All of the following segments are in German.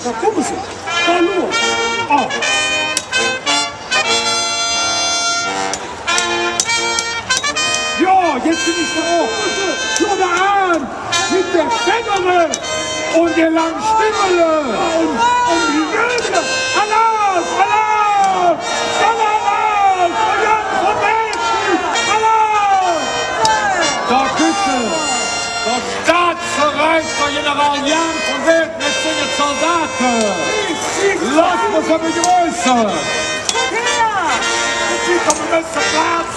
Da kommen sie. Da nur. Oh. Ja, jetzt bin ich da auch. Ja, da an. Mit der Fängere und der langen Stimmele. Und die Jünger. Alarm! Alarm! Alarm! Alarm! Von Welten! Alarm! Da bitte! Der Staatsverräter General Jan von Welten mit seinen Soldaten! Lass uns aber größer! Die kommen bis zum Platz!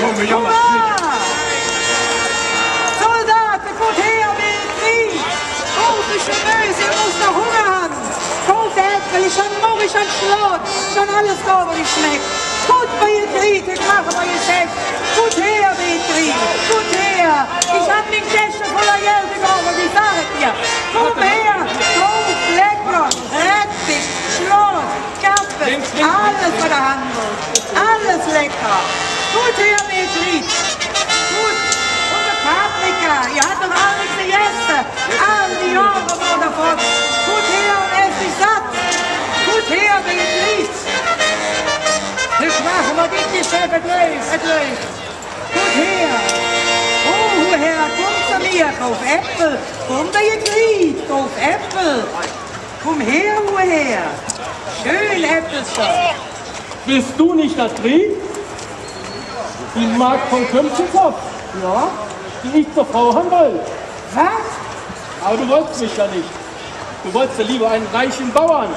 Komm, wir jammern nicht! Soldaten, kommt her mit dem Krieg! Russische Böse, ihr müsst noch Hunger haben! Kommt Äpfel, schon Morgen, schon Schlot, schon alles da, wo ich schmeckt! Gut bei ihr Krieg, ich mache bei ihr Geschäft! Gut her mit dem Krieg! Gut her! Ich hab den Kästchen voller Geld bekommen, wie sag ich dir? Komm her! Gut, lecker! Rettich, Schlot, Kaffee, alles von der Hand! Alles lecker! Gut her mit dem Krieg! Gut! Paprika, ihr habt doch auch nichts gegessen. All die Jahre war davon. Gut her und esst dich satt. Gut her, wenn ihr kriegt. Das machen wir nicht, die Chef, etwas. Gut her. Oh, Herr, komm zu mir, kauf Äpfel. Komm, wenn ihr kriegt, kauf Äpfel. Komm her, her. Schön Äpfelstoff. Bist du nicht das Trieb? Die Magd von Kömschenkopf? Ja? Die ich zur Frau haben will. Was? Aber du wolltest mich ja nicht. Du wolltest ja lieber einen reichen Bauern.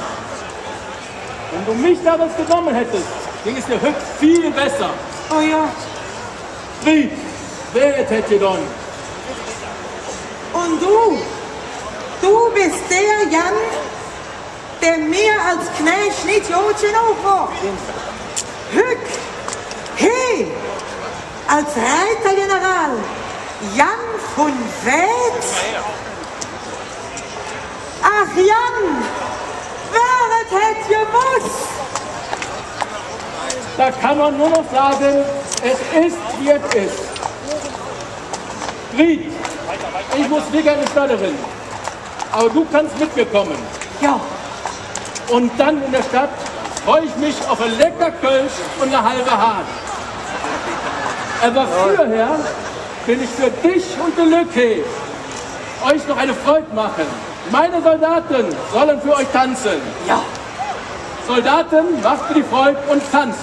Wenn du mich damals genommen hättest, ging es dir höchst viel besser. Oh ja. Fried, wer hätte dann? Und du? Du bist der Jan, der mir als Knecht nicht Jodchen aufwirft. Hück, hey, als Reitergeneral Jan von Weth? Ach Jan, wer hätte gewusst? Da kann man nur noch sagen, es ist, wie es ist. Fried, ich muss wieder in die Statterin. Aber du kannst mit mir kommen. Ja. Und dann in der Stadt freue ich mich auf ein lecker Kölsch und eine halbe Hahn. Aber vorher will ich für dich und die Lücke euch noch eine Freude machen. Meine Soldaten sollen für euch tanzen. Ja. Soldaten, macht mir die Freude und tanzt.